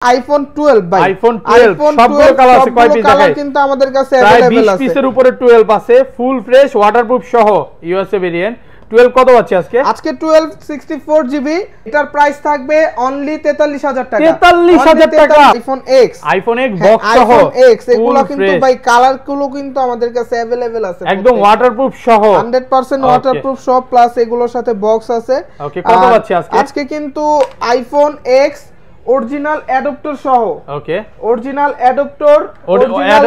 IPhone 12 ভাই iPhone 12 সবগুলো colour আছে কয় পিস দেখাই কিন্তু আমাদের কাছে अवेलेबल আছে 20 পিসের উপরে 12 আছে ফুল ফ্রেশ ওয়াটারপ্রুফ সহ ইউএসএ ভেরিয়েন্ট 12 কত পাচ্ছি আজকে 12 64 জিবি এটার প্রাইস থাকবে অনলি 43000 টাকা 43000 টাকা আইফোন X বক্স সহ আইফোন X এগুলো কিন্তু ভাই কালার গুলো কিন্তু আমাদের কাছে अवेलेबल আছে একদম ওয়াটারপ্রুফ সহ 100% ওয়াটারপ্রুফ সহ প্লাস এগুলোর সাথে বক্স আছে ওকে কত পাচ্ছি আজকে কিন্তু আইফোন X অরিজিনাল অ্যাডাপ্টার সহ ওকে অরিজিনাল অ্যাডাপ্টার অরিজিনাল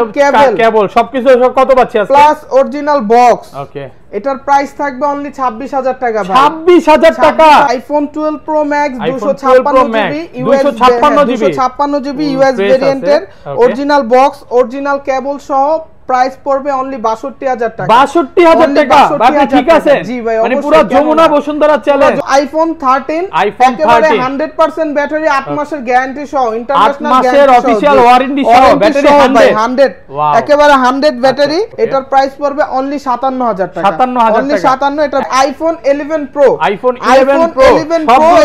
কেবল সবকিছু কত পাচ্ছি আজকে প্লাস অরিজিনাল বক্স ওকে এটার প্রাইস থাকবে অনলি 26000 টাকা ভাই 26000 টাকা iPhone 12 pro max 256 GB US ভেরিয়েন্টের অরিজিনাল বক্স অরিজিনাল কেবল সহ প্রাইস পড়বে অনলি 62000 টাকা 62000 টাকা আপনি ঠিক আছে জি ভাই মানে পুরো যমুনা বসুন্ধরা চ্যালেঞ্জ আইফোন 13 একেবারে 100% ব্যাটারি 8 মাসের গ্যারান্টি সহ ইন্টারন্যাশনাল 8 মাসের অফিশিয়াল ওয়ারেন্টি সহ ব্যাটারি 100 একেবারে 100 ব্যাটারি এটার প্রাইস পড়বে অনলি 57000 টাকা 57000 অনলি 57 এটা আইফোন 11 প্রো আইফোন 11 প্রো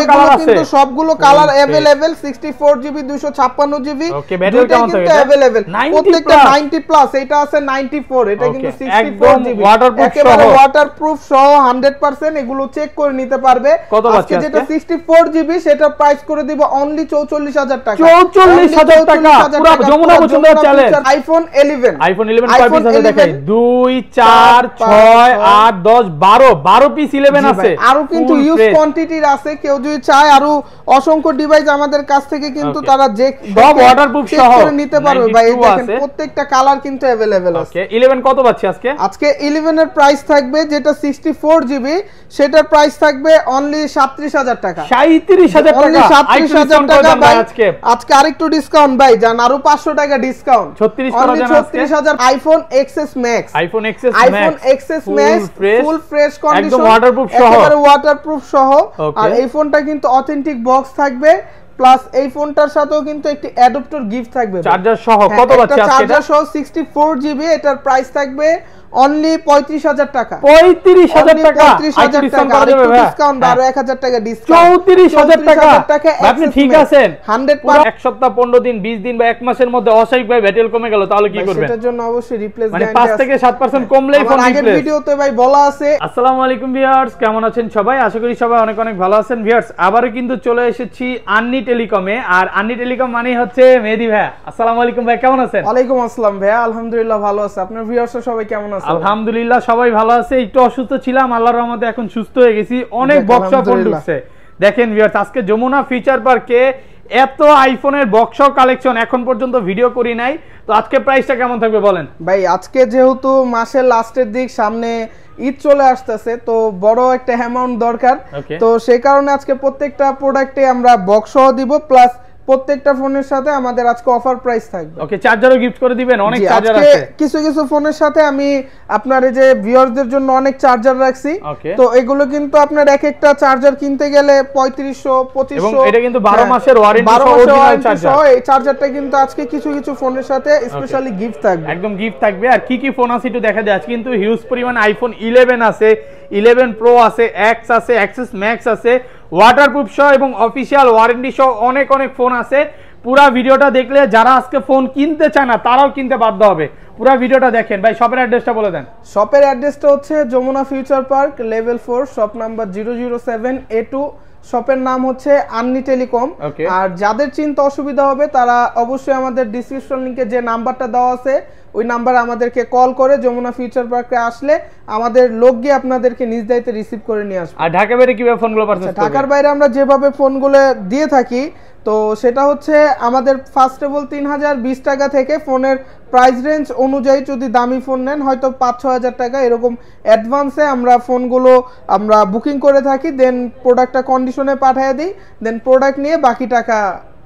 এগুলো কিন্তু সবগুলো colour available 64 GB 256 GB okay battery কেমন থাকে अवेलेबल প্রত্যেকটা 90 প্লাস এটা আছে 94 এটা কিন্তু 64 জিবি একেবারে ওয়াটারপ্রুফ সহ 100% এগুলো চেক করে নিতে পারবে আজকে যেটা 64 জিবি সেটা প্রাইস করে দিব অনলি 44000 টাকা 44000 টাকা পুরো যমুনা বসুন্ধরা চ্যালেঞ্জ আইফোন 11 কয় পিস আছে দেখাই 2 4 6 8 10 12 পিস 11 আছে আরো কিন্তু ইউজ কোয়ান্টিটির আছে কেউ যদি চায় আরো অসংখ্য ডিভাইস আমাদের কাছ থেকে কিন্তু তারা যে সব ওয়াটারপ্রুফ সহ নিতে পারবে ভাই দেখেন প্রত্যেকটা কালার কিন্তু अवेलेबल ওকে 11 কত পাচ্ছি আজকে 11 এর প্রাইস থাকবে যেটা 64 জিবি সেটার প্রাইস থাকবে অনলি 37000 টাকা 37000 টাকা 37000 টাকা ভাই আজকে আরেকটু ডিসকাউন্ট ভাই জান আরো 500 টাকা ডিসকাউন্ট 36 করা যাবে 36000 iPhone XS max full fresh condition একদম ওয়াটারপ্রুফ সহ একেবারে ওয়াটারপ্রুফ সহ আর এই ফোনটা কিন্তু অথেন্টিক বক্স থাকবে প্লাস এই ফোনটার সাথেও কিন্তু একটি অ্যাডাপ্টার গিফট থাকবে চার্জার সহ কত পাচ্ছি আজকে চার্জার সহ 64 জিবি এটার প্রাইস থাকবে অনলি 35000 টাকা 35000 টাকা 35000 টাকা ডিসকাউন্ট আরো 1000 টাকা ডিসকাউন্ট 34000 টাকা আপনি ঠিক আছেন 100 এক সপ্তাহ 15 দিন 20 দিন বা এক মাসের মধ্যে অস্বাভাবিকভাবে ব্যাটারি কমে গেল তাহলে কি করবেন সেটার জন্য অবশ্যই রিপ্লেস মানে 5 থেকে 7% কমলেই ফোন রিপ্লেস আগের ভিডিওতে ভাই বলা আছে আসসালামু আলাইকুম ভিউয়ার্স কেমন আছেন সবাই আশা করি সবাই অনেক অনেক ভালো আছেন ভিউয়ার্স আবারো কিন্তু চলে এসেছি আন্নি টেলিকমে আর আন্নি টেলিকম মানে হচ্ছে মেহেদী ভাই আসসালামু আলাইকুম ভাই কেমন আছেন ওয়ালাইকুম আসসালাম ভাই আলহামদুলিল্লাহ ভালো আছি আপনার ভিউয়ার্স সবাই কেমন আছেন আলহামদুলিল্লাহ সবাই ভালো আছে একটু অসুস্থ ছিলাম আল্লাহর রহমতে এখন সুস্থ হয়ে গেছি অনেক বক্স ফোন ঢুকছে দেখেন ভিউয়ার্স আজকে যমুনা ফিচার পার্কে এত আইফোনের বক্স কালেকশন এখন পর্যন্ত ভিডিও করি নাই তো আজকে প্রাইসটা কেমন থাকবে বলেন ভাই আজকে যেহেতু মাসের লাস্টের দিক সামনে ঈদ চলে আসতেছে তো বড় একটা অ্যামাউন্ট দরকার তো সেই কারণে আজকে প্রত্যেকটা প্রোডাক্টে আমরা বক্স সহ দিব প্লাস প্রত্যেকটা ফোনের সাথে আমাদের আজকে অফার প্রাইস থাকবে ওকে চার্জারও গিফট করে দিবেন অনেক চার্জার আছে কিছু কিছু ফোনের সাথে আমি আপনার এই যে ভিউয়ারদের জন্য অনেক চার্জার রাখছি তো এগুলো কিন্তু আপনার এক একটা চার্জার কিনতে গেলে 3500 2500 এবং এটা কিন্তু 12 মাসের ওয়ারেন্টি সহ অরিজিনাল চার্জার এই চার্জারটা কিন্তু আজকে কিছু কিছু ফোনের সাথে স্পেশালি গিফট থাকবে একদম গিফট থাকবে আর কি কি ফোন আছে একটু দেখা যায় আজকে কিন্তু হিউজ পরিমাণ আইফোন 11 আছে 11 প্রো আছে X আছে এক্সএস ম্যাক্স আছে ওয়াটারপ্রুফ সহ এবং অফিশিয়াল ওয়ারেন্টি সহ অনেক অনেক ফোন আছে পুরো ভিডিওটা দেখলে যারা আজকে ফোন কিনতে চায় না তারাও কিনতে বাধ্য হবে পুরো ভিডিওটা দেখেন ভাই শপের অ্যাড্রেসটা বলে দেন শপের অ্যাড্রেসটা হচ্ছে Jamuna future park level 4 shop number 007A2 শপের নাম হচ্ছে আন্নি টেলিকম আর যাদের চিন্তা অসুবিধা হবে তারা অবশ্যই আমাদের ডেসক্রিপশন লিংকে যে নাম্বারটা দেওয়া আছে ওই নাম্বারে আমাদেরকে কল করে যমুনা ফিউচার পার্কে আসলে আমাদের লোক গিয়ে আপনাদেরকে নিজ দায়িত্বে রিসিভ করে নিয়ে আসবে আর ঢাকার বাইরে কিভাবে ফোনগুলো পারচেজ করবে ঢাকার বাইরে আমরা যেভাবে ফোনগুলো দিয়ে থাকি তো সেটা হচ্ছে আমাদের ফার্স্টেবল 3020 টাকা থেকে ফোনের প্রাইস রেঞ্জ অনুযায়ী যদি দামি ফোন নেন হয়তো 5-6000 টাকা এরকম অ্যাডভান্সে আমরা ফোনগুলো আমরা বুকিং করে থাকি দেন প্রোডাক্টটা কন্ডিশনে পাঠিয়ে দিই দেন প্রোডাক্ট নিয়ে বাকি টাকা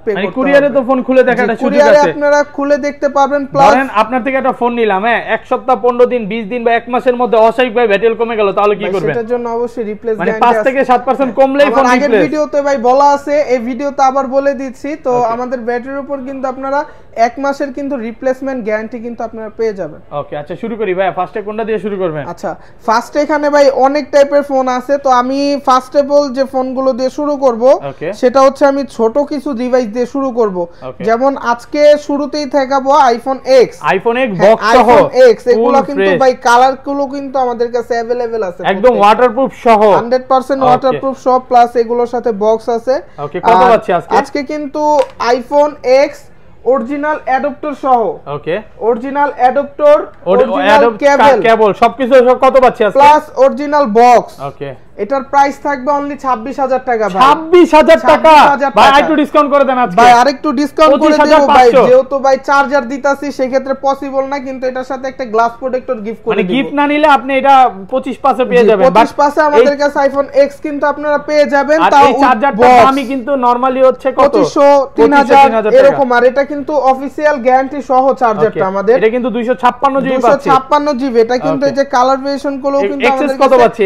মানে কুরিয়ারে তো ফোন খুলে দেখাটা সুযোগ আছে আপনারা খুলে দেখতে পারবেন প্লাস ধরেন আপনার থেকে একটা ফোন নিলাম এক সপ্তাহ 15 দিন 20 দিন বা এক মাসের মধ্যে অস্বাভাবিকভাবে ব্যাটারি কমে গেল তাহলে কি করবেন সেটার জন্য অবশ্যই রিপ্লেস মানে 5 থেকে 7% কমলেই ফোন রিপ্লেস আগের ভিডিওতে ভাই বলা আছে এই ভিডিওতে আবার বলে দিচ্ছি তো আমাদের ব্যাটারির উপর কিন্তু আপনারা এক মাসের কিন্তু রিপ্লেসমেন্ট গ্যারান্টি কিন্তু আপনারা পেয়ে যাবেন ওকে আচ্ছা শুরু করি ভাই ফার্স্টে কোনটা দিয়ে শুরু করবেন আচ্ছা ফার্স্টে এখানে ভাই অনেক টাইপের ফোন আছে তো আমি ফার্স্টেবল যে ফোনগুলো দিয়ে শুরু করব সেটা হচ্ছে আমি ছোট কিছু ডিভাইস দিয়ে শুরু করব। যেমন আজকে শুরুতেই দেখাবো আইফোন এক্স বক্স সহ এগুলো কিন্তু ভাই কালার গুলো কিন্তু আমাদের কাছে अवेलेबल আছে, একদম ওয়াটারপ্রুফ সহ 100% ওয়াটারপ্রুফ সহ, প্লাস এগুলোর সাথে বক্স আছে। ওকে, কত পাচ্ছি আজকে? আজকে কিন্তু আইফোন এক্স অরিজিনাল অ্যাডাপ্টার সহ, ওকে অরিজিনাল অ্যাডাপ্টার, অরিজিনাল কেবল সবকিছু কত পাচ্ছি আজকে? Plus original box. ওকে, এটার প্রাইস থাকবে অনলি 26000 টাকা ভাই। 26000 টাকা ভাই, আরেকটু ডিসকাউন্ট করে দেন আজকে ভাই, আরেকটু ডিসকাউন্ট করে দেব ভাই, যেহেতু ভাই চার্জার দিতাছি সেই ক্ষেত্রে পসিবল না, কিন্তু এটার সাথে একটা গ্লাস প্রোটেক্টর গিফট করে দেব। মানে গিফট না নিলে আপনি এটা 25 এ পেয়ে যাবেন। 25 আমাদের কাছে আইফোন এক্স কিন্তু আপনারা পেয়ে যাবেন। তাও এই চার্জারটার দামই কিন্তু নরমালি হচ্ছে কত? 2500 3000 এরকম। আর এটা কিন্তু অফিশিয়াল গ্যারান্টি সহ চার্জারটা আমাদের। এটা কিন্তু 256 জিবি পাচ্ছি, 256 জিবি। এটা কিন্তু এই যে কালার ভেরিয়েশন গুলো কিন্তু আমাদের কত পাচ্ছি?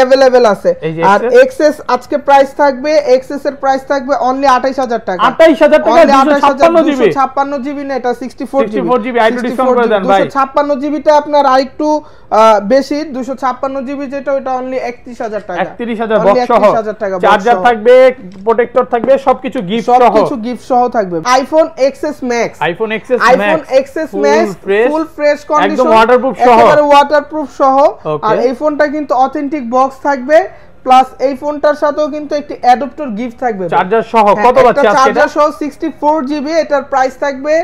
अवेलेबल আছে। আর এক্সএস আজকে প্রাইস থাকবে, এক্সএস এর প্রাইস থাকবে অনলি 28000 টাকা। 28000 টাকা 256 জিবি। 256 জিবি না, এটা 64 জিবি। আইটু ডিসকাউন্ট করে দেন ভাই। 256 জিবিটা আপনার আরেকটু বেশি, 256 জিবি যেটা ওটা অনলি 31000 টাকা। 31000 বক্স সহ, চার্জার থাকবে, প্রোটেক্টর থাকবে, সবকিছু গিফট সহ, সবকিছু গিফট সহ থাকবে। IPhone XS max, iPhone XS max full fresh condition, একদম ওয়াটারপ্রুফ সহ, একেবারে ওয়াটারপ্রুফ সহ। আর এই ফোনটা কিন্তু অথেন্টিক বক্স থাকবে, প্লাস এই ফোনটার সাথেও কিন্তু একটি অ্যাডাপ্টার গিফট থাকবে চার্জার সহ। কত পাচ্ছি আজকে? চার্জার সহ 64 জিবি। এটার প্রাইস থাকবে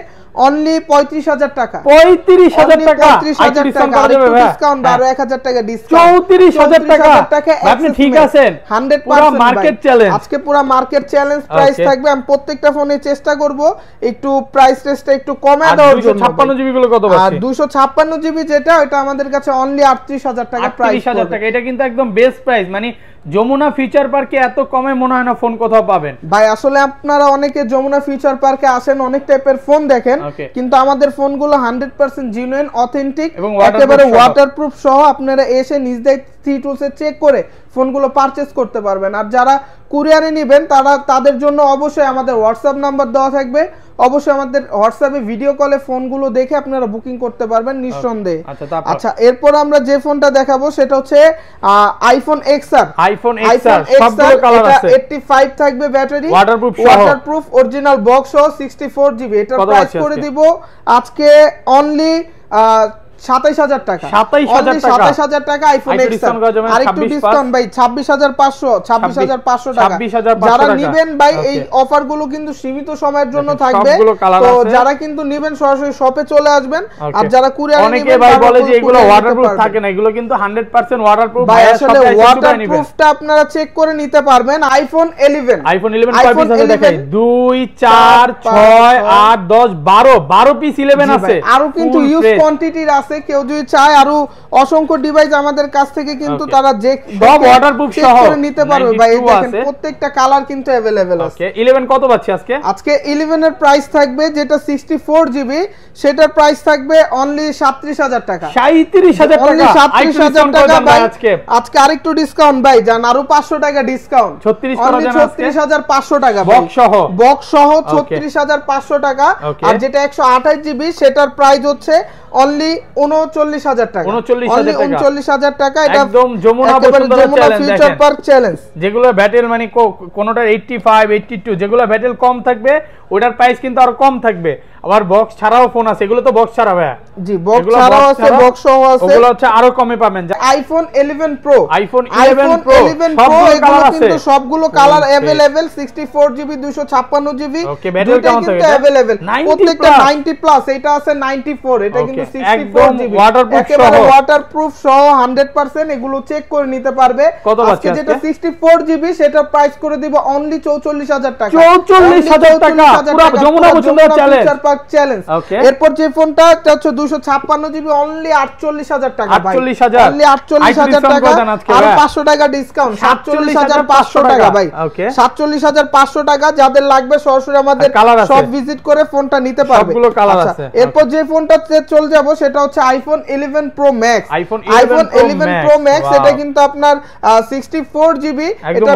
অনলি 35000 টাকা। 35000 টাকা, 35000 টাকা ডিসকাউন্ট, 12000 টাকা ডিসকাউন্ট, 34000 টাকা। আপনি ঠিক আছেন, 100% পুরো মার্কেট চ্যালেঞ্জ। আজকে পুরো মার্কেট চ্যালেঞ্জ প্রাইস থাকবে। আমি প্রত্যেকটা ফোনে চেষ্টা করব একটু প্রাইস রেঞ্জটা একটু কমে দেওয়ার জন্য। 256 জিবি গুলো কত পাচ্ছি? আর 256 জিবি যেটা ওটা আমাদের কাছে অনলি 38000 টাকা প্রাইস। 38000 টাকা, এটা কিন্তু একদম বেস্ট প্রাইস। মানে যমুনা ফিচার পার্কে এত কমে মনে হয় না ফোন কোথাও পাবেন ভাই। আসলে আপনারা অনেকে যমুনা ফিচার পার্কে আসেন, অনেক টাইপের ফোন দেখেন, কিন্তু আমাদের ফোনগুলো 100% জেনুইন, অথেন্টিক, একেবারে ওয়াটারপ্রুফ সহ। আপনারা এসে নিজ দায়িত্বে থ্রি টুলসে চেক করে ফোনগুলো পারচেজ করতে পারবেন। আর যারা কুরিয়ারে নেবেন তাদের জন্য অবশ্যই আমাদের হোয়াটসঅ্যাপ নাম্বার দেওয়া থাকবে, অবশ্যই আমাদের হোয়াটসঅ্যাপে ভিডিও কলে ফোনগুলো দেখে আপনারা বুকিং করতে পারবেন নিঃসন্দেহে। আচ্ছা, এরপর আমরা যে ফোনটা দেখাবো সেটা হচ্ছে আইফোন এক্সআর। আইফোন এক্সআর সবগুলো কালার আছে, 85 থাকবে ব্যাটারি, ওয়াটারপ্রুফ অরিজিনাল বক্স সহ 64 জিবি। এটার প্রাইস করে দিব আজকে অনলি 27000 টাকা। 27000 টাকা আইফোন এক্স। আরেকটু ডিসকাউন্ট ভাই, 26500 টাকা। যারা নেবেন ভাই এই অফার গুলো কিন্তু সীমিত সময়ের জন্য থাকবে, তো যারা কিন্তু নেবেন সরাসরি শপে চলে আসবেন। আর যারা কুরিয়ারে নেবেন, অনেকে ভাই বলে যে এগুলো ওয়াটারপ্রুফ থাকে না, এগুলো কিন্তু 100% ওয়াটারপ্রুফ। ভাই আসলে ওয়াটারপ্রুফটা আপনারা চেক করে নিতে পারবেন। আইফোন 11 কয় পিস আছে দেখাই? 2 4 6 8 10 12 পিস 11 আছে। আরো কিন্তু ইউজ কোয়ান্টিটির আছে, কেউ যদি চায় আরো অসংখ্য ডিভাইস আমাদের কাছ থেকে কিন্তু তারা যে সব ওয়াটারপ্রুফ সহ নিতে পারবে ভাই। দেখেন প্রত্যেকটা কালার কিন্তু अवेलेबल আছে। ওকে, 11 কত পাচ্ছি আজকে? আজকে 11 এর প্রাইস থাকবে যেটা 64 জিবি, সেটার প্রাইস থাকবে অনলি 37000 টাকা। 37000 টাকা, 37000 টাকা ভাই। আজকে আরেকটু ডিসকাউন্ট ভাই, জান আরো 500 টাকা ডিসকাউন্ট, 36500 টাকা বক্স সহ 36500 টাকা। আর যেটা 128 জিবি সেটার প্রাইস হচ্ছে অনলি 39000 টাকা। 39000 টাকা। এটা একদম যমুনা ফিউচার পার্ক চ্যালেঞ্জ। যেগুলো ব্যাটেল মানে কোনটা 85 82, যেগুলো ব্যাটেল কম থাকবে ওটার প্রাইস কিন্তু আরো কম থাকবে। আবার বক্স ছাড়াও ফোন আছে, এগুলো তো বক্স ছাড়া ভাই। জি, বক্স ছাড়াও আছে, বক্স সহ আছে। ওগুলো হচ্ছে আরো কমে পাবেন। আইফোন 11 প্রো, আইফোন 11 প্রো এগুলো কিন্তু সবগুলো কালার अवेलेबल, 64 জিবি 256 জিবি। ওকে, ব্যাটারি কেমন থাকে? কিন্তু अवेलेबल প্রত্যেকটা 90 প্লাস, এটা আছে 94, এটা কিন্তু 64 জিবি একেবারে ওয়াটারপ্রুফ সহ 100%। এগুলো চেক করে নিতে পারবে। আজকে যেটা 64 জিবি সেটা প্রাইস করে দিব অনলি 44000 টাকা। 44000 টাকা পুরো যমুনা পছন্দ চ্যালেঞ্জ। এরপর যে ফোনটা এটা হচ্ছে 256 জিবি অনলি 48000 টাকা ভাই। 48000 অনলি 48000 টাকা আর 500 টাকা ডিসকাউন্ট, 47500 টাকা ভাই। 47500 টাকা। যাদের লাগবে সরাসরি আমাদের সব ভিজিট করে ফোনটা নিতে পারবে। সবগুলো কালার আছে। এরপর যে ফোনটাতে চলে যাব সেটা হচ্ছে iPhone 11 pro max. IPhone 11 pro max এটা কিন্তু আপনার 64 জিবি, এটা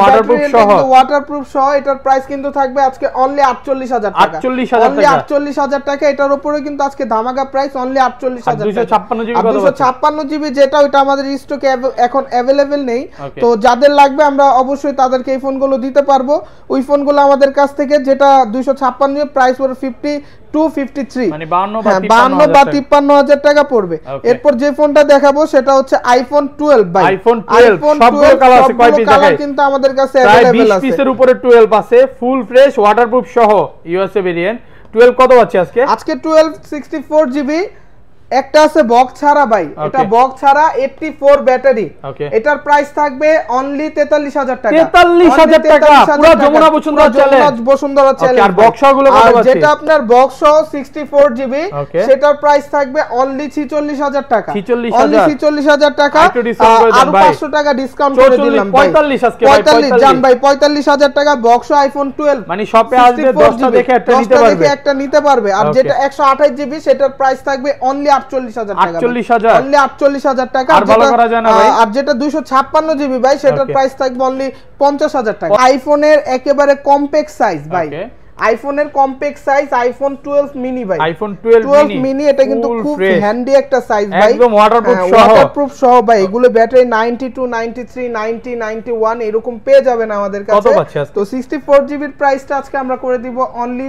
ওয়াটারপ্রুফ সহ। এটার প্রাইস কিন্তু থাকবে আজকে অনলি 48000 টাকা। 48000 টাকা। 25000 টাকা, এটার উপরে কিন্তু আজকে ধামাকা প্রাইস অনলি 48000 টাকা। 256 জিবি যেটা ওটা আমাদের স্টকে এখন अवेलेबल নেই, তো যাদের লাগবে আমরা অবশ্যই তাদেরকে এই ফোনগুলো দিতে পারবো। ওই ফোনগুলো আমাদের কাছ থেকে যেটা 256 জিবি প্রাইস পড়বে 5253, মানে 52 বা 53000 টাকা পড়বে। এরপর যে ফোনটা দেখাবো সেটা হচ্ছে আইফোন 12 ভাই। আইফোন 12 সবগুলো কালার আছে, কয় পিস দেখাই? কিন্তু আমাদের কাছে अवेलेबल আছে, 20 পিসের উপরে 12 আছে, ফুল ফ্রেশ ওয়াটারপ্রুফ সহ ইউএসএ ভেরিয়েন্ট। 12 কত পাচ্ছি আজকে? আজকে 12 64 জিবি, একটা আছে বক্স ছাড়া ভাই, এটা বক্স ছাড়া 84 ব্যাটারি, এটার প্রাইস থাকবে অনলি 43000 টাকা। 43000 টাকা পুরো যমুনা বসুন্ধরা চ্যালেঞ্জ। আর বক্সগুলো কত পাচ্ছি? যেটা আপনার বক্স সহ 64 জিবি সেটার প্রাইস থাকবে অনলি 46000 টাকা, অনলি 46000 টাকা, আর 500 টাকা ডিসকাউন্ট করে দিলাম ভাই। 45 আজকে 45 জান ভাই, 45000 টাকা বক্স আইফোন 12, মানে শপে আসবে 10টা দেখে একটা নিতে পারবে, 10টা দেখে একটা নিতে পারবে। আর যেটা 128 জিবি সেটার প্রাইস থাকবে অনলি 48000 টাকা, 48000 অনলি 48000 টাকা। আর ভালো করা যায় না ভাই। আর যেটা 256 জিবি ভাই সেটার প্রাইস থাকবে অনলি 50000 টাকা। আইফোনের একেবারে কম্প্যাক্ট সাইজ ভাই, আইফোনের কম্প্যাক্ট সাইজ আইফোন 12 মিনি ভাই, আইফোন 12 মিনি, এটা কিন্তু খুব হ্যান্ডি একটা সাইজ ভাই, একদম ওয়াটারপ্রুফ সহ ভাই। এগুলো ব্যাটারি 92 93 90 91 এরকম পেয়ে যাবেন আমাদের কাছে। তো 64 জিবির প্রাইসটা আজকে আমরা করে দিব অনলি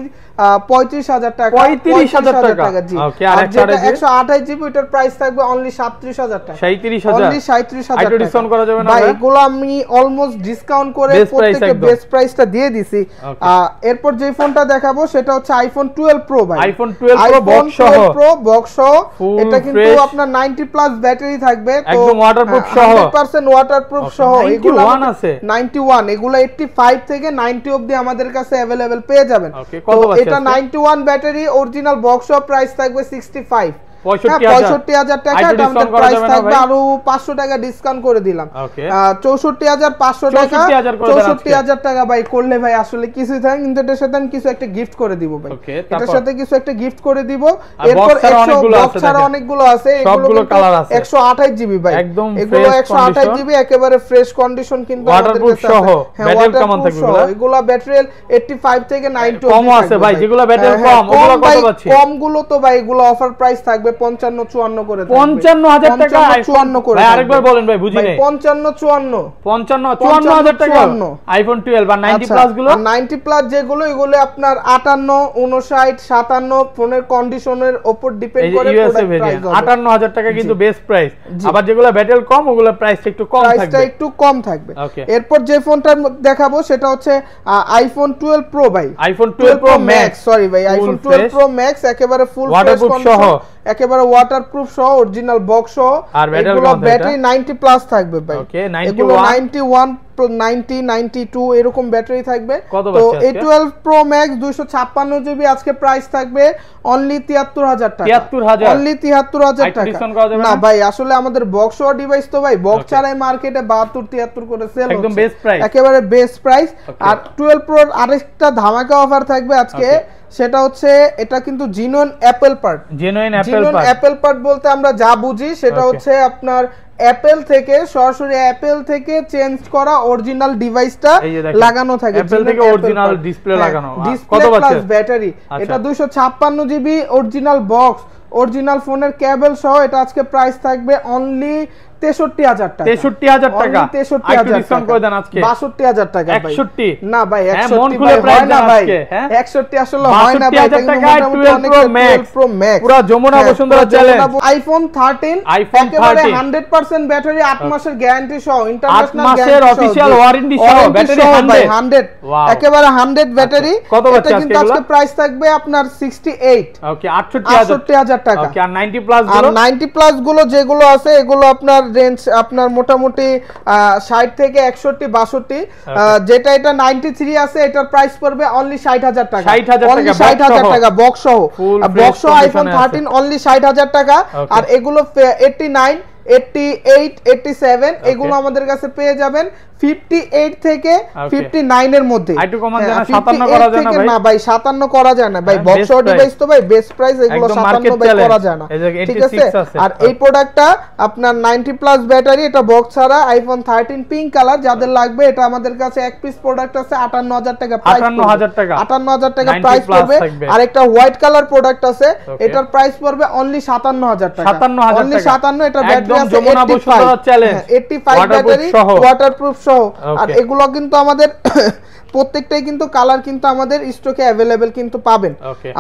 35000 টাকা, 35000 টাকা জি। আর যেটা 128 জিবি ওটার প্রাইস থাকবে অনলি 37000 টাকা, 37000, অনলি 37000 টাকা। ডিসকাউন্ট করা যাবে না ভাই? এগুলো আমি অলমোস্ট ডিসকাউন্ট করে প্রত্যেকটা বেস্ট প্রাইসটা দিয়ে দিছি। এরপর যে ফোনটা দেখাবো সেটা হচ্ছে আইফোন 12 প্রো ভাই, আইফোন 12 প্রো বক্স সহ, এটা কিন্তু আপনার 90 প্লাস ব্যাটারি থাকবে, তো একদম ওয়াটারপ্রুফ সহ, 100% ওয়াটারপ্রুফ সহ। এগুলো 91 আছে, 91, এগুলো 85 থেকে 90 অবধি আমাদের কাছে अवेलेबल পেয়ে যাবেন। তো এটা 91 ব্যাটারি অরিজিনাল বক্স সহ, প্রাইস থাকবে 65 65000 টাকা, আমাদের প্রাইস থাকবে আরো 500 টাকা ডিসকাউন্ট করে দিলাম, 64500 টাকা, 64000 টাকা ভাই করলে ভাই আসলে কিছুই থাকে, কিন্তু এটার সাথে আমি কিছু একটা গিফট করে দিব ভাই, এটার সাথে কিছু একটা গিফট করে দিব। এরপর অনেকগুলো আছে, এগুলো কালার আছে 128 জিবি ভাই, এগুলো 128 জিবি একেবারে ফ্রেশ কন্ডিশন, কিন্তু আমাদের কাছে সহ ব্যাটারি কেমন থাকবে এগুলো? এগুলো ব্যাটারি 85 থেকে 90 কম আছে ভাই, যেগুলো ব্যাটারি কম ওগুলো কত পাচ্ছি? কম গুলো তো ভাই এগুলো অফার প্রাইস থাকবে 55 54 করে, 55000 টাকা 54 করে ভাই। আরেকবার বলেন ভাই, বুঝি নাই। 55 54000 টাকা আইফোন 12 আর 90 প্লাস গুলো, 90 প্লাস যেগুলো এগুলো আপনার 58 59 57 ফোনের কন্ডিশনের উপর ডিপেন্ড করে প্রাইস 58000 টাকা কিন্তু বেস্ট প্রাইস। আবার যেগুলো ব্যাটারি কম ওগুলো প্রাইসটা একটু কম থাকবে, প্রাইসটা একটু কম থাকবে। এরপর যে ফোনটা দেখাবো সেটা হচ্ছে আইফোন 12 প্রো ভাই, আইফোন 12 প্রো ম্যাক্স, সরি ভাই, আইফোন 12 প্রো ম্যাক্স একেবারে ফুল ফ্রেশ কন্ডিশন, একেবারে ওয়াটারপ্রুফ সহ, অরিজিনাল বক্স সহ, এগুলো ব্যাটারি 90 প্লাস থাকবে ভাই, এগুলো 91 90 92 এরকম ব্যাটারি থাকবে। তো A12 Pro Max 256 জিবি আজকে প্রাইস থাকবে অনলি 73000 টাকা, 73000, অনলি 73000 টাকা। না ভাই আসলে আমাদের বক্স সহ ডিভাইস তো ভাই, বক্স ছাড়াই মার্কেটে 72 73 করে সেল হচ্ছে, একদম বেস্ট প্রাইস, একেবারে বেস্ট প্রাইস। আর 12 Pro আরেকটা ধামাকা অফার থাকবে আজকে, সেটা হচ্ছে এটা কিন্তু genuine Apple part, genuine Apple part বলতে আমরা যা বুঝি সেটা হচ্ছে আপনার অ্যাপল থেকে সরাসরি অ্যাপল থেকে চেঞ্জ করা অরিজিনাল ডিভাইসটা লাগানো থাকে, অ্যাপল থেকে অরিজিনাল ডিসপ্লে লাগানো, কত প্লাস ব্যাটারি, এটা 256 জিবি অরিজিনাল বক্স, অরিজিনাল ফোনের কেবল সহ, এটা আজকে প্রাইস থাকবে অনলি 63000 টাকা, 63000 টাকা, 63000 ডিসকাউন্ট করে দেন আজকে 62000 টাকা ভাই, 61 না ভাই 61 খুলে প্রাইস না ভাই, 61 আসলে হয় না ভাই, টাকা 12 প্রো ম্যাক্স পুরো যমুনা বসুন্ধরা চ্যালেঞ্জ। আইফোন 13 একেবারে 100% ব্যাটারি, 8 মাসের গ্যারান্টি সহ, ইন্টারন্যাশনাল 8 মাসের অফিশিয়াল ওয়ারেন্টি সহ, ব্যাটারি 100 একেবারে 100 ব্যাটারি। এটা কিন্তু আজকে প্রাইস থাকবে আপনার 68, ওকে 68000 টাকা, ওকে। আর 90 প্লাস গুলো, আর 90 প্লাস গুলো যেগুলো আছে এগুলো আপনার রেঞ্জ আপনার মোটামুটি 60 থেকে 61 62, যেটা এটা 93 আছে এটার প্রাইস পড়বে অনলি 60000 টাকা, 60000 টাকা বক্স সহ, বক্স সহ আইফোন 13 অনলি 60000 টাকা। আর এগুলো 89 88 87 এগুলো আমাদের কাছে পেয়ে যাবেন 58 থেকে 59 এর মধ্যে। একটু কমান জানা 57 করা যায় না ভাই? না ভাই 57 করা যায় না ভাই, বক্স ডিভাইস তো ভাই বেস্ট প্রাইস, এগুলো 57 ভাই করা যায় না, ঠিক আছে। আর এই প্রোডাক্টটা আপনার 90 প্লাস ব্যাটারি, এটা বক্স ছাড়া, আইফোন 13 পিঙ্ক কালার, যাদের লাগবে এটা আমাদের কাছে এক পিস প্রোডাক্ট আছে 58000 টাকা প্রাইস, 58000 টাকা 58000 টাকা প্রাইস পড়বে। আর একটা হোয়াইট কালার প্রোডাক্ট আছে, এটার প্রাইস পড়বে অনলি 57000 টাকা, 57000 অনলি 57। এটা ব্যাটারি আছে Jamuna Bashundhara challenge 85 battery, waterproof সহ। আর এগুলো কিন্তু আমাদের প্রত্যেকটাই কিন্তু কালার কিন্তু আমাদের স্টকে अवेलेबल কিন্তু পাবেন।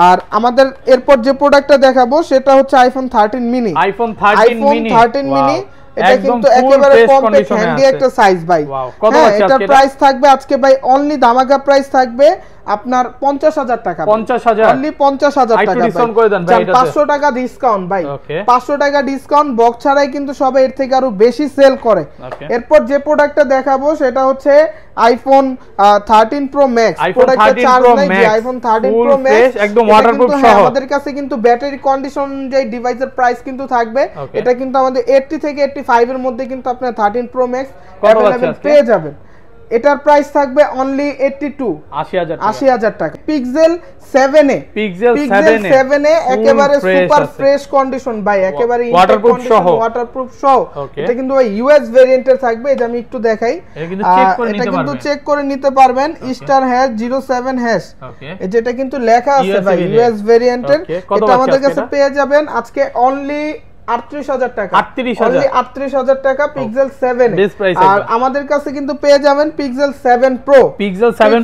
আর আমাদের এরপর যে প্রোডাক্টটা দেখাবো সেটা হচ্ছে আইফোন 13 মিনি। আইফোন 13 মিনি এটা কিন্তু একেবারে কম্প্যাক্ট হ্যান্ডি একটা সাইজ ভাই। হ্যাঁ, এটা প্রাইস থাকবে আজকে ভাই অনলি ধামাকা প্রাইস থাকবে আপনার 50000 টাকা, 50000 অনলি 50000 টাকা। ডিসকাউন্ট করে দেন ভাই, 500 টাকা ডিসকাউন্ট ভাই, 500 টাকা ডিসকাউন্ট, বক্স ছাড়াই কিন্তু সবাই এর থেকে আরো বেশি সেল করে। এরপর যে প্রোডাক্টটা দেখাবো সেটা হচ্ছে আইফোন 13 প্রো ম্যাক্স। প্রোডাক্টটা চার্জ নাই যে আইফোন 13 প্রো ম্যাক্স একদম ওয়াটারপ্রুফ সহ। আমাদের কাছে কিন্তু ব্যাটারি কন্ডিশন যে ডিভাইসের প্রাইস কিন্তু থাকবে, এটা কিন্তু আমাদের 80 থেকে 85 এর মধ্যে কিন্তু আপনারা 13 প্রো ম্যাক্স अवेलेबल পেয়ে যাবেন। এটার প্রাইস থাকবে অনলি 80000 টাকা। পিক্সেল 7 এ, পিক্সেল 7 এ একেবারে সুপার ফ্রেশ কন্ডিশন ভাই, একেবারে ওয়াটারপ্রুফ সহ। এটা কিন্তু ভাই ইউএস ভেরিয়েন্টের থাকবে, এটা আমি একটু দেখাই, এটা কিন্তু চেক করে নিতে পারবেন। স্টার হ্যাশ 07 হ্যাশ, যেটা কিন্তু লেখা আছে ভাই ইউএস ভেরিয়েন্টের। এটা আমাদের কাছে পেয়ে যাবেন আজকে অনলি 38000 টাকা, অনলি 38000 টাকা পিক্সেল 7 আর আমাদের কাছে কিন্তু পেয়ে যাবেন pixel 7 pro, pixel 7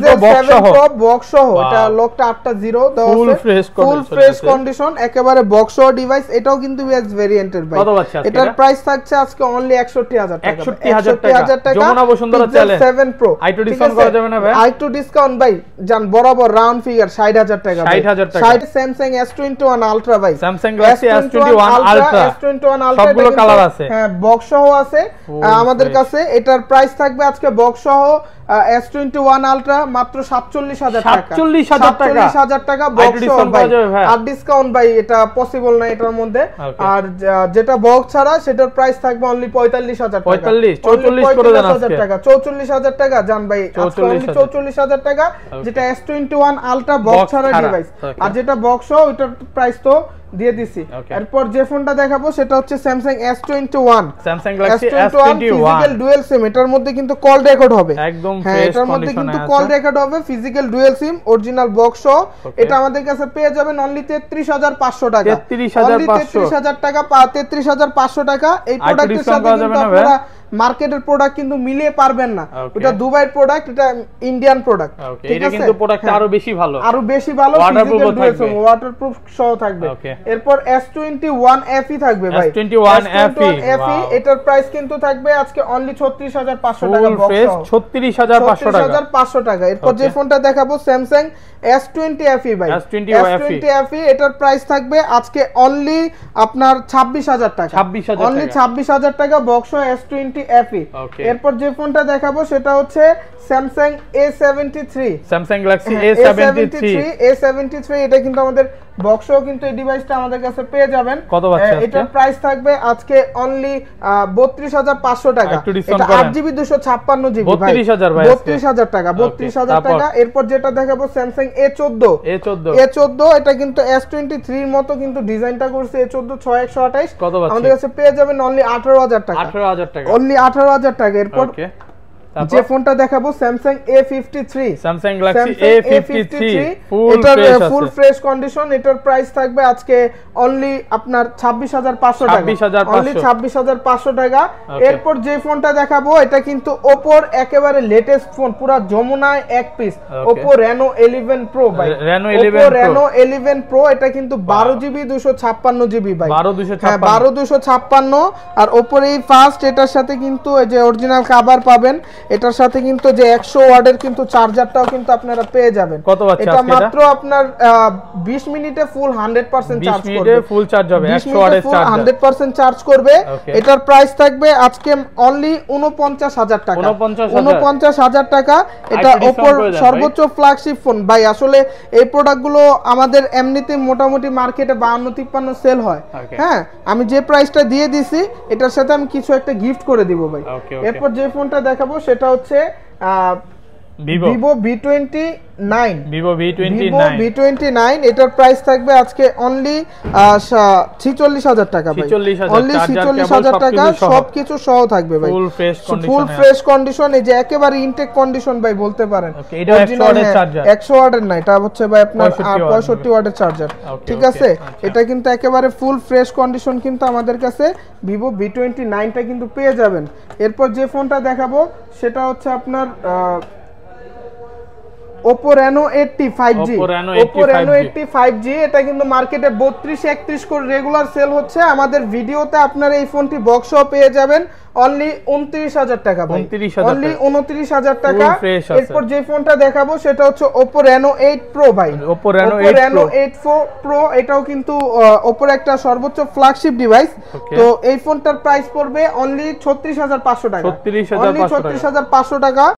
pro box সহ। এটা লকটা 8.0 দেওয়া আছে, ফুল ফ্রেশ কন্ডিশন, একেবারে বক্স সহ ডিভাইস। এটাও কিন্তু ইউএস ভেরিয়েন্টের ভাই। এটার প্রাইস থাকছে আজকে অনলি 61000 টাকা, 61000 টাকা। যমুনা বসুন্ধরা চ্যালেঞ্জ 7 প্রো। আইটু ডিসকাউন্ট করা যাবে না ভাই? আইটু ডিসকাউন্ট ভাই জান বরাবর রাউন্ড ফিগার 60000 টাকা, 60000 টাকা। স্যামসাং S21 আলট্রা ভাই, Samsung Galaxy S21 ultra S21 ultra সবগুলো কালার আছে, হ্যাঁ বক্স সহ আছে আমাদের কাছে। এটার প্রাইস থাকবে আজকে বক্স সহ S21 আলট্রা মাত্র 47000 টাকা, 47000 টাকা বক্স সহ ভাই। আর ডিসকাউন্ট ভাই এটা পসিবল না এটার মধ্যে। আর যেটা বক্স ছাড়া সেটার প্রাইস থাকবে অনলি 45000 টাকা, 44 করে দেন আজকে, 44000 টাকা জান ভাই, 44000 টাকা যেটা S21 আলট্রা বক্স ছাড়া ডিভাইস। আর যেটা বক্স সহ ওটার প্রাইস তো দিয়ে দিছি। এরপর যে ফোনটা দেখাবো সেটা হচ্ছে Samsung S21, Samsung Galaxy S21 physical dual SIM. এটার মধ্যে কিন্তু কল রেকর্ড হবে, একদম হ্যাঁ এটার মধ্যে কিন্তু কল রেকর্ড হবে, ফিজিক্যাল ডুয়াল সিম, অরিজিনাল বক্স সহ। এটা আমাদের কাছে পেয়ে যাবেন অনলি 33500 টাকা, 33500 টাকা, 33500 টাকা। এই প্রোডাক্টের সাথে কিন্তু আপনারা মার্কেটের প্রোডাক্ট কিন্তু মিলিয়ে পারবেন না, এটা দুবাইয়ের প্রোডাক্ট, এটা ইন্ডিয়ান প্রোডাক্ট, ঠিক আছে। কিন্তু প্রোডাক্টটা আরো বেশি ভালো, ফিজিক্যাল ডুয়াল সিম, ওয়াটারপ্রুফ সহ থাকবে। এরপর S21 FE থাকবে ভাই, S21 FE এটার প্রাইস কিন্তু থাকবে আজকে অনলি 36500 টাকা বক্স সহ, 36500 টাকা। এরপর যে ফোনটা দেখাবো স্যামসাং S20 FE ভাই, S20 FE এটার প্রাইস থাকবে আজকে অনলি আপনার 26000 টাকা, অনলি 26000 টাকা বক্স সহ S20 FE। এরপর যে ফোনটা দেখাবো সেটা হচ্ছে Samsung A73, Samsung Galaxy A73 এটা কিন্তু আমাদের বক্সও কিন্তু এই ডিভাইসটা আমাদের কাছে পেয়ে যাবেন। কত পাচ্ছেন আজকে? এটার প্রাইস থাকবে আজকে অনলি 32500 টাকা, এটা 8GB 256GB ভাই, 32000 টাকা, 32000 টাকা। এরপর যেটা দেখাবো স্যামসাং A14, এটা কিন্তু S23 এর মতো কিন্তু ডিজাইনটা করছে, A14 6128। আমাদের কাছে পেয়ে যাবেন অনলি 18000 টাকা, 18000 টাকা, অনলি 18000 টাকা। এরপর যে ফোনটা দেখাবো Samsung A53, Samsung Galaxy A53 full fresh condition. এটার প্রাইস থাকবে আজকে অনলি আপনার 26500 টাকা, অনলি 26500 টাকা। এরপর যে ফোনটা দেখাবো এটা কিন্তু Oppo একেবারে লেটেস্ট ফোন, পুরো যমুনায় এক পিস, Oppo Reno 11 Pro ভাই, Reno 11 Pro। এটা কিন্তু 12GB 256GB ভাই, 12256। আর Oppo এই ফার্স্ট এটার সাথে কিন্তু এই যে অরিজিনাল কভার পাবেন, এটার সাথে কিন্তু যে 100 ওয়াটের কিন্তু চার্জারটাও কিন্তু আপনারা পেয়ে যাবেন। কত পাচ্ছেন এটা মাত্র আপনার 20 মিনিটে ফুল 100% চার্জ করবে। 20 মিনিটে ফুল চার্জ হবে 100 ওয়াটের চার্জার 100% চার্জ করবে। এটার প্রাইস থাকবে আজকে অনলি 49000 টাকা। 49000 টাকা। এটা Oppo সর্বোচ্চ ফ্ল্যাগশিপ ফোন ভাই। আসলে এই প্রোডাক্টগুলো আমাদের এমনিতে মোটামুটি মার্কেটে 52-53 সেল হয়। হ্যাঁ, আমি যে প্রাইসটা দিয়ে দিছি এটার সাথে আমি কিছু একটা গিফট করে দিব ভাই। এরপর যে ফোনটা দেখাবো সেটা হচ্ছে Vivo V29 এটার প্রাইস থাকবে আজকে অনলি 46000 টাকা ভাই। অনলি 46000 টাকা সবকিছু সহ থাকবে ভাই। ফুল ফ্রেশ কন্ডিশন, এই যে একেবারে ইনটেক কন্ডিশন ভাই বলতে পারেন। এটা 100 ওয়াটের চার্জার, 100 ওয়াটের না, এটা হচ্ছে ভাই আপনার 65 ওয়াটের চার্জার। ঠিক আছে, এটা কিন্তু একেবারে ফুল ফ্রেশ কন্ডিশন কিন্তু আমাদের কাছে Vivo V29 টা কিন্তু পেয়ে যাবেন। এরপর যে ফোনটা দেখাবো সেটা হচ্ছে আপনার Oppo Reno 80 5G। Oppo Reno 80 5G এটা কিন্তু মার্কেটে 32-31 করে রেগুলার সেল হচ্ছে। আমাদের ভিডিওতে আপনারা এই ফোনটি বক্স সহ পেয়ে যাবেন অনলি 29000 টাকা ভাই। অনলি 29000 টাকা। এরপর যে ফোনটা দেখাবো সেটা হচ্ছে Oppo Reno 8 Pro ভাই। Oppo Reno 8 Pro এটাও কিন্তু Oppo একটা সর্বোচ্চ ফ্ল্যাগশিপ ডিভাইস। তো এই ফোনটার প্রাইস পড়বে অনলি 36500 টাকা। অনলি 36500 টাকা।